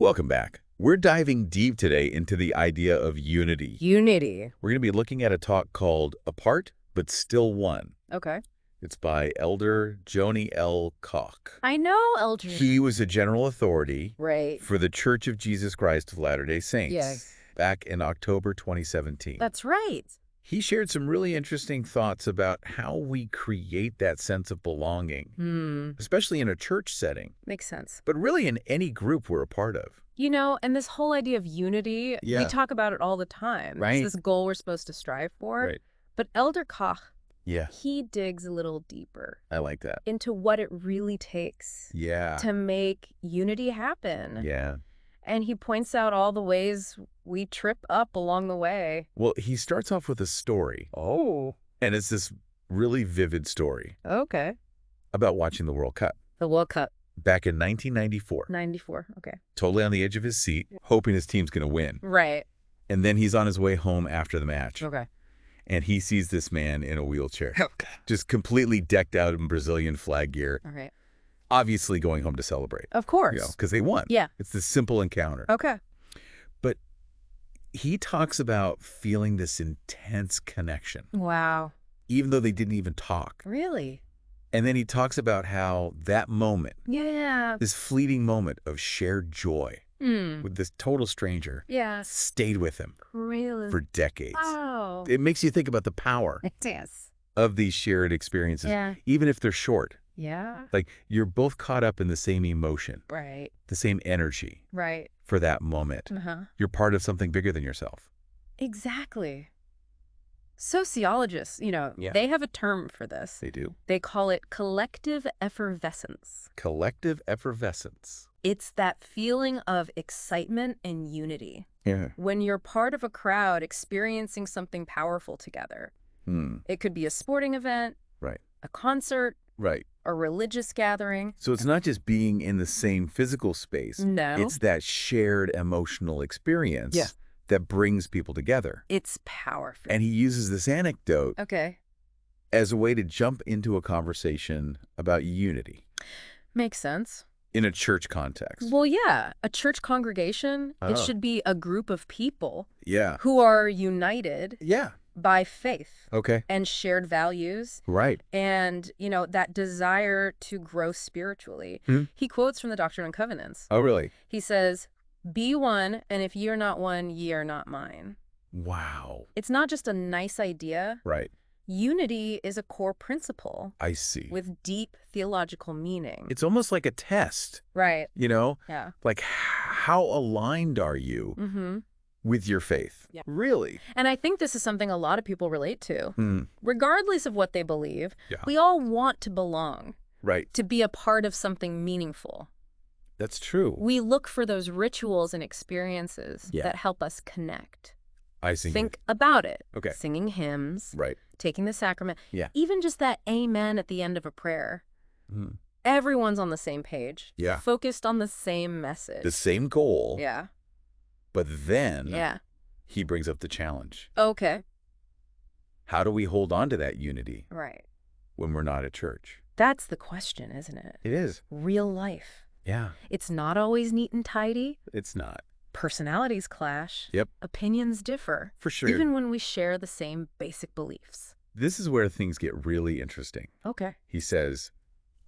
Welcome back. We're diving deep today into the idea of unity. Unity. We're going to be looking at a talk called Apart, but Still One. Okay. It's by Elder Joni L. Koch. I know Elder. He was a general authority Right. for the Church of Jesus Christ of Latter-day Saints Yes. back in October 2017. That's right. He shared some really interesting thoughts about how we create that sense of belonging, especially in a church setting, Makes sense. but really in any group we're a part of. You know, and this whole idea of unity, Yeah. we talk about it all the time. Right. It's this goal we're supposed to strive for. Right. But Elder Koch, Yeah, he digs a little deeper I like that. into what it really takes Yeah. to make unity happen. Yeah. And he points out all the ways we trip up along the way. Well, he starts off with a story, Oh. and it's this really vivid story Okay. about watching the World Cup The World Cup, back in 1994. 94. Okay. Totally on the edge of his seat, hoping his team's going to win. Right. And then he's on his way home after the match, Okay. and he sees this man in a wheelchair, just completely decked out in Brazilian flag gear, All right. obviously going home to celebrate, Of course. because they won. Yeah. It's this simple encounter. Okay. But he talks about feeling this intense connection, Wow. even though they didn't even talk. Really? And then he talks about how that moment, Yeah. this fleeting moment of shared joy with this total stranger, Yes. stayed with him Really? for decades. Wow. It makes you think about the power It is. of these shared experiences, Yeah. even if they're short. Yeah. Like, you're both caught up in the same emotion, Right. the same energy Right. for that moment. Uh-huh. You're part of something bigger than yourself. Exactly. Sociologists, Yeah. they have a term for this. They do. They call it collective effervescence. Collective effervescence. It's that feeling of excitement and unity. Yeah. When you're part of a crowd experiencing something powerful together. It could be a sporting event, Right. a concert, Right. a religious gathering. So it's not just being in the same physical space. No. It's that shared emotional experience Yeah. that brings people together. It's powerful. And he uses this anecdote Okay. as a way to jump into a conversation about unity Makes sense. in a church context. Well, yeah, a church congregation, it Oh. should be a group of people Yeah. who are united Yeah. by faith Okay. and shared values Right. and, that desire to grow spiritually. He quotes from the Doctrine and Covenants. Oh, really? He says, "Be one, and if ye are not one, ye are not mine." Wow. It's not just a nice idea. Right. Unity is a core principle I see. with deep theological meaning. It's almost like a test, Right. Yeah. Like, how aligned are you Mm-hmm. with your faith? Yeah. Really? And I think this is something a lot of people relate to. Regardless of what they believe, Yeah. we all want to belong, Right. to be a part of something meaningful. That's true. We look for those rituals and experiences Yeah. that help us connect. I see. Think about it. Okay. Singing hymns, Right. taking the sacrament, Yeah. even just that amen at the end of a prayer. Mhm. Everyone's on the same page. Yeah. Focused on the same message. The same goal. Yeah. But then Yeah. he brings up the challenge. Okay. How do we hold on to that unity Right. when we're not at church? That's the question, isn't it? It is. Real life. Yeah. It's not always neat and tidy. It's not. Personalities clash. Yep. Opinions differ. For sure. Even when we share the same basic beliefs. This is where things get really interesting. Okay. He says,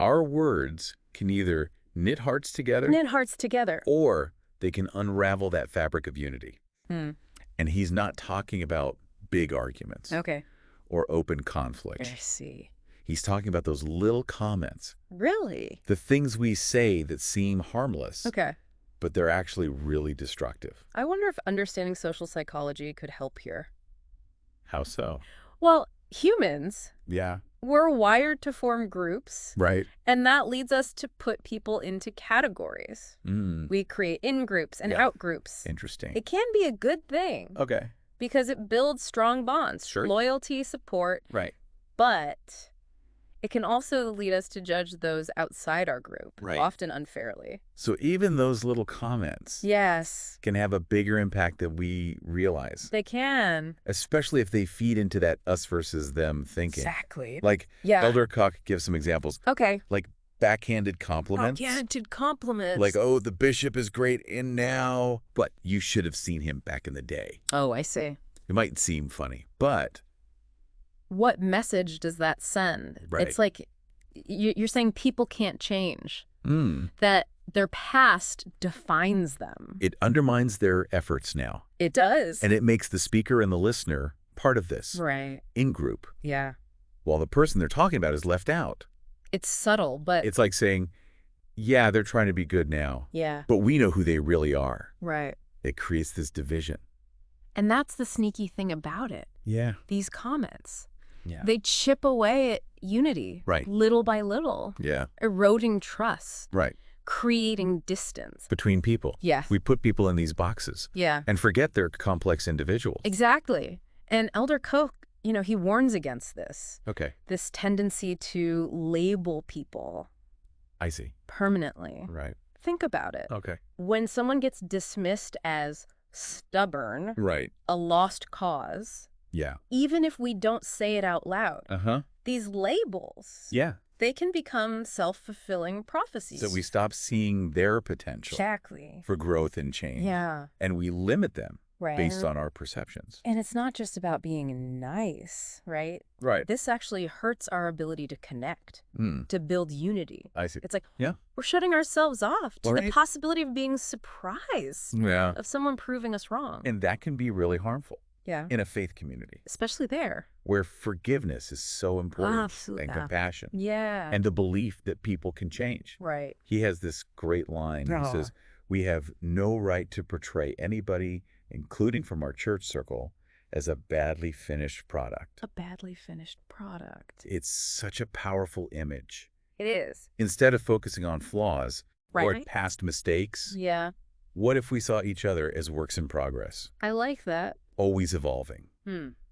our words can either knit hearts together Knit hearts together. or they can unravel that fabric of unity. And he's not talking about big arguments Okay. or open conflict. I see. He's talking about those little comments, Really? the things we say that seem harmless, Okay. but they're actually really destructive. I wonder if understanding social psychology could help here. How so? Well, humans, Yeah. we're wired to form groups, Right. and that leads us to put people into categories. We create in-groups and Yeah. out-groups. Interesting. It can be a good thing Okay. because it builds strong bonds, Sure. loyalty, support, Right. but it can also lead us to judge those outside our group, Right. often unfairly. So even those little comments Yes, can have a bigger impact than we realize, they can. especially if they feed into that us versus them thinking. Exactly. Like Yeah. Elder Koch gives some examples, Okay. like backhanded compliments. Backhanded compliments. Like, oh, the bishop is great in now, but you should have seen him back in the day. Oh, I see. It might seem funny, but... What message does that send? Right. It's like you're saying people can't change. That their past defines them. It undermines their efforts now. It does. And it makes the speaker and the listener part of this. Right. In group. Yeah. While the person they're talking about is left out. It's subtle, but... It's like saying, yeah, they're trying to be good now. Yeah. But we know who they really are. Right. It creates this division. And that's the sneaky thing about it. Yeah. These comments. Yeah. They chip away at unity. Right. Little by little. Yeah. Eroding trust. Right. Creating distance. Between people. Yes. We put people in these boxes. Yeah. And forget they're complex individuals. Exactly. And Elder Koch, he warns against this. Okay. This tendency to label people. I see. Permanently. Right. Think about it. Okay. When someone gets dismissed as stubborn, Right. a lost cause, Yeah. even if we don't say it out loud, these labels, Yeah. they can become self-fulfilling prophecies. So we stop seeing their potential Exactly. for growth and change. Yeah. And we limit them Right. based on our perceptions. And it's not just about being nice, right? Right. This actually hurts our ability to connect, to build unity. I see. It's like Yeah. we're shutting ourselves off to the Right. possibility of being surprised Yeah. of someone proving us wrong. And that can be really harmful Yeah. in a faith community Especially there. where forgiveness is so important. Absolutely. And compassion. Yeah. And the belief that people can change. Right. He has this great line. He says, we have no right to portray anybody, including from our church circle, as a badly finished product. A badly finished product. It's such a powerful image. It is. Instead of focusing on flaws or Right. past mistakes, Yeah. what if we saw each other as works in progress, I like that. always evolving,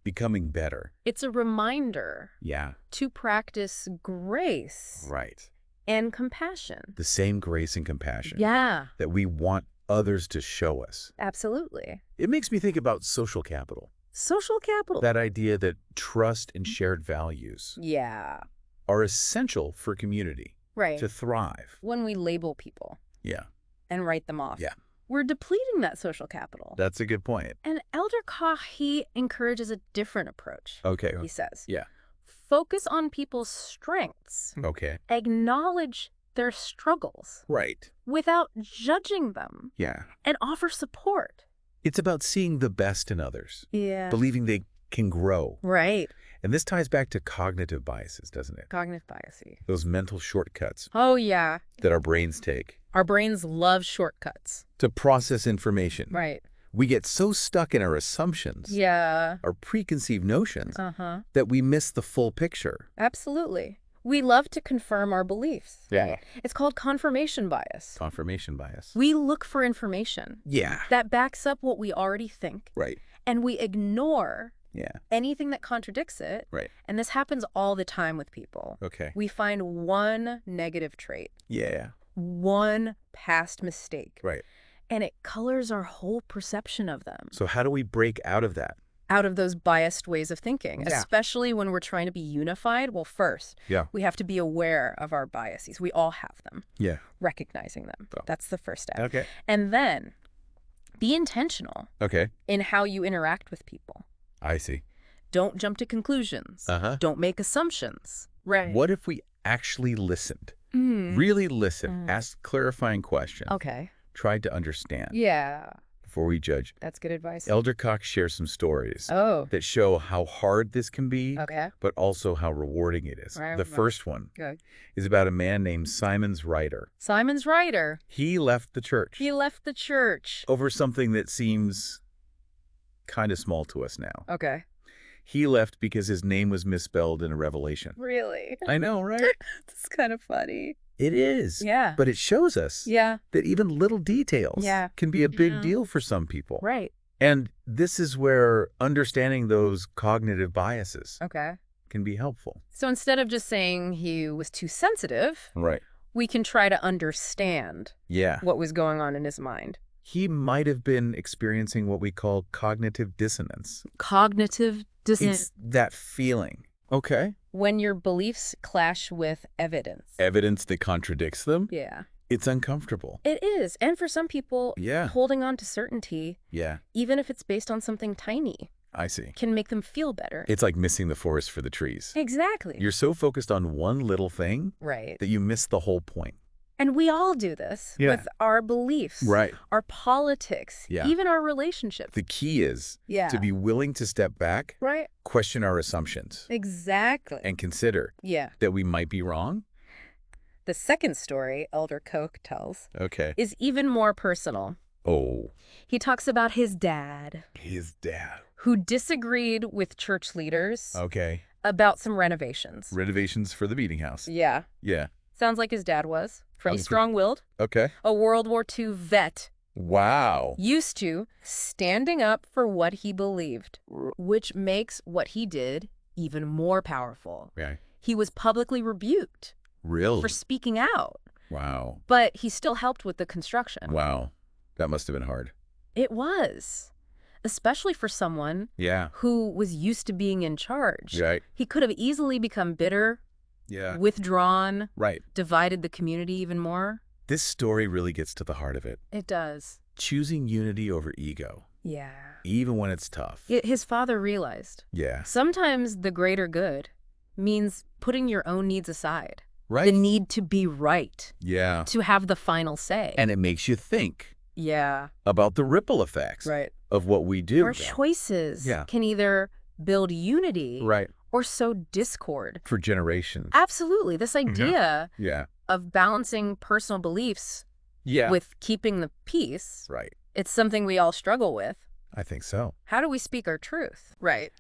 becoming better? It's a reminder Yeah. to practice grace Right. and compassion. The same grace and compassion Yeah. that we want others to show us. Absolutely. It makes me think about social capital. Social capital. That idea that trust and shared values Yeah. are essential for community Right. to thrive. When we label people Yeah. and write them off, Yeah. we're depleting that social capital. That's a good point. And Elder Koch, he encourages a different approach. Okay. He says, Yeah. focus on people's strengths. Okay. Acknowledge their struggles Right. without judging them, Yeah. and offer support. It's about seeing the best in others, Yeah. believing they can grow. Right. And this ties back to cognitive biases, doesn't it? Cognitive bias. Those mental shortcuts Oh, yeah. that our brains take Our brains love shortcuts. to process information. Right. We get so stuck in our assumptions, Yeah. our preconceived notions, Uh-huh. that we miss the full picture. Absolutely. We love to confirm our beliefs. Yeah. It's called confirmation bias. Confirmation bias. We look for information Yeah. that backs up what we already think, Right. and we ignore Yeah. anything that contradicts it. Right. And this happens all the time with people. Okay. We find one negative trait, Yeah. one past mistake, Right. and it colors our whole perception of them. So how do we break out of that? Out of those biased ways of thinking, Yeah. especially when we're trying to be unified. Well, first, Yeah. we have to be aware of our biases. We all have them. Yeah. Recognizing them. Oh. That's the first step. Okay. And then be intentional Okay. in how you interact with people. I see. Don't jump to conclusions. Uh-huh. Don't make assumptions. Right. What if we actually listened? Really listened, asked clarifying questions, Okay. tried to understand Yeah. before we judge? That's good advice. Elder Koch shares some stories Oh. that show how hard this can be, Okay. but also how rewarding it is. Right, The right. first one Good. is about a man named Simon's Ryder. Simon's Ryder. He left the church He left the church. over something that seems kind of small to us now. Okay. He left because his name was misspelled in a revelation. Really? I know, right? It's kind of funny. It is. Yeah. But it shows us Yeah. that even little details Yeah. can be a big Yeah. deal for some people. Right. And this is where understanding those cognitive biases Okay. can be helpful. So instead of just saying he was too sensitive, Right. we can try to understand Yeah. what was going on in his mind. He might have been experiencing what we call cognitive dissonance. Cognitive dissonance. It's that feeling. Okay. When your beliefs clash with evidence. Evidence that contradicts them? Yeah. It's uncomfortable. It is. And for some people, holding on to certainty, even if it's based on something tiny, I see, can make them feel better. It's like missing the forest for the trees. Exactly. You're so focused on one little thing that you miss the whole point. And we all do this with our beliefs, our politics, even our relationships. The key is to be willing to step back, question our assumptions. Exactly. And consider that we might be wrong. The second story Elder Koch tells is even more personal. Oh. He talks about his dad. His dad. Who disagreed with church leaders about some renovations. Renovations for the meeting house. Yeah. Yeah. Sounds like his dad was. Pretty strong-willed. A World War II vet. Wow. Used to standing up for what he believed, which makes what he did even more powerful. He was publicly rebuked. Really? For speaking out. Wow. But he still helped with the construction. Wow. That must have been hard. It was. Especially for someone who was used to being in charge. He could have easily become bitter, withdrawn, divided the community even more. This story really gets to the heart of it. It does. Choosing unity over ego. Yeah. Even when it's tough. His father realized. Sometimes the greater good means putting your own needs aside. The need to be right. To have the final say. And it makes you think. About the ripple effects. Of what we do. Our choices can either build unity or sow discord. For generations. Absolutely. This idea of balancing personal beliefs with keeping the peace. It's something we all struggle with. I think so. How do we speak our truth?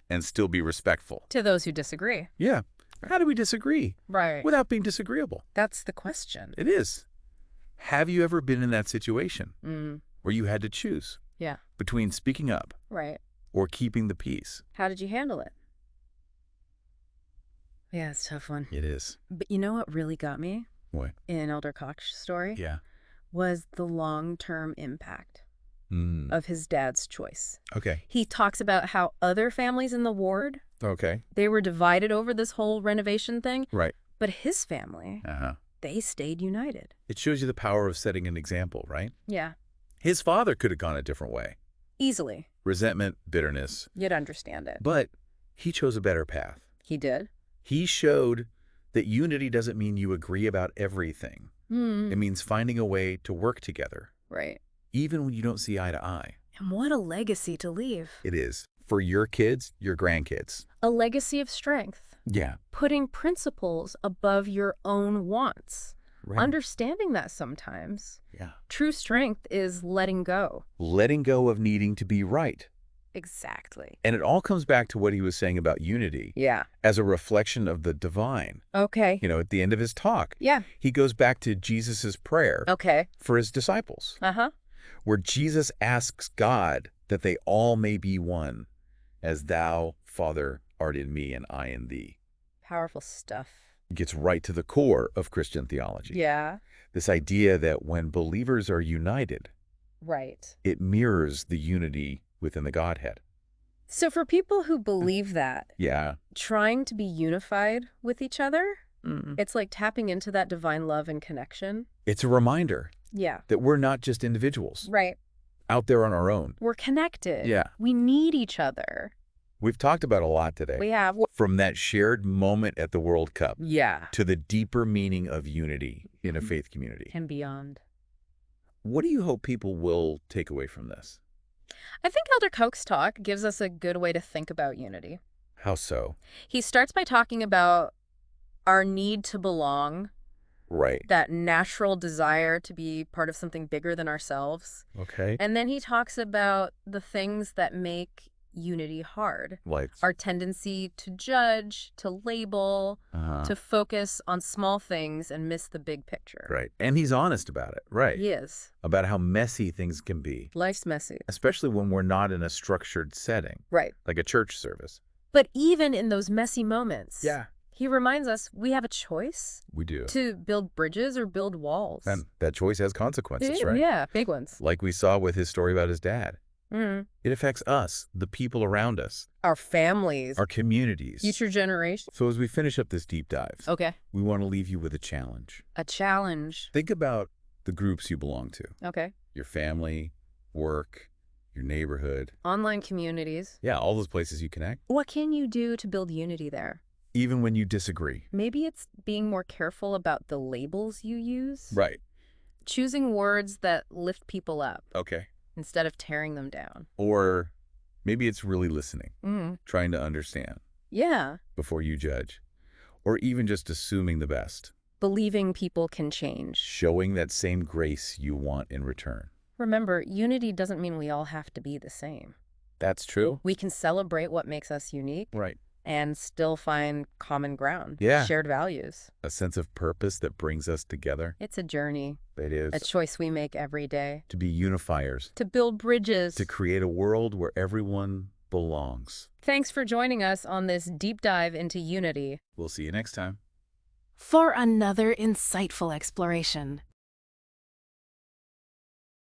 And still be respectful. To those who disagree. How do we disagree? Without being disagreeable? That's the question. It is. Have you ever been in that situation where you had to choose between speaking up or keeping the peace? How did you handle it? Yeah, it's a tough one. It is. But you know what really got me? What? In Elder Koch's story? Was the long-term impact of his dad's choice. He talks about how other families in the ward, they were divided over this whole renovation thing. But his family, they stayed united. It shows you the power of setting an example, right? Yeah. His father could have gone a different way. Easily. Resentment, bitterness. You'd understand it. But he chose a better path. He did. He showed that unity doesn't mean you agree about everything. It means finding a way to work together. Even when you don't see eye to eye. And what a legacy to leave. It is. For your kids, your grandkids. A legacy of strength. Yeah. Putting principles above your own wants. Understanding that sometimes. True strength is letting go. Letting go of needing to be right. Exactly. And it all comes back to what he was saying about unity. As a reflection of the divine. You know, at the end of his talk. He goes back to Jesus's prayer. For his disciples. Where Jesus asks God that they all may be one, as thou, Father, art in me and I in thee. Powerful stuff. It gets right to the core of Christian theology. This idea that when believers are united, it mirrors the unity within the Godhead. So for people who believe that, trying to be unified with each other, it's like tapping into that divine love and connection. It's a reminder that we're not just individuals out there on our own. We're connected. We need each other. We've talked about a lot today. We have. From that shared moment at the World Cup Yeah. to the deeper meaning of unity in a faith community. And beyond. What do you hope people will take away from this? I think Elder Koch's talk gives us a good way to think about unity. How so? He starts by talking about our need to belong. Right. That natural desire to be part of something bigger than ourselves. Okay. And then he talks about the things that make unity hard. Like? Our tendency to judge, to label, to focus on small things and miss the big picture. Right. And he's honest about it. Right. He is. About how messy things can be. Life's messy. Especially when we're not in a structured setting. Right. Like a church service. But even in those messy moments. Yeah. He reminds us we have a choice. We do. To build bridges or build walls. And that choice has consequences, right? Yeah, big ones. Like we saw with his story about his dad. It affects us, the people around us. Our families. Our communities. Future generations. So as we finish up this deep dive, okay, we want to leave you with a challenge. A challenge. Think about the groups you belong to. Okay. Your family, work, your neighborhood. Online communities. Yeah, all those places you connect. What can you do to build unity there? Even when you disagree. Maybe it's being more careful about the labels you use. Right. Choosing words that lift people up. Okay. Instead of tearing them down. Or maybe it's really listening, trying to understand. Yeah. Before you judge. Or even just assuming the best. Believing people can change. Showing that same grace you want in return. Remember, unity doesn't mean we all have to be the same. That's true. We can celebrate what makes us unique. Right. And still find common ground. Yeah. Shared values. A sense of purpose that brings us together. It's a journey. It is. A choice we make every day. To be unifiers. To build bridges. To create a world where everyone belongs. Thanks for joining us on this deep dive into unity. We'll see you next time. For another insightful exploration,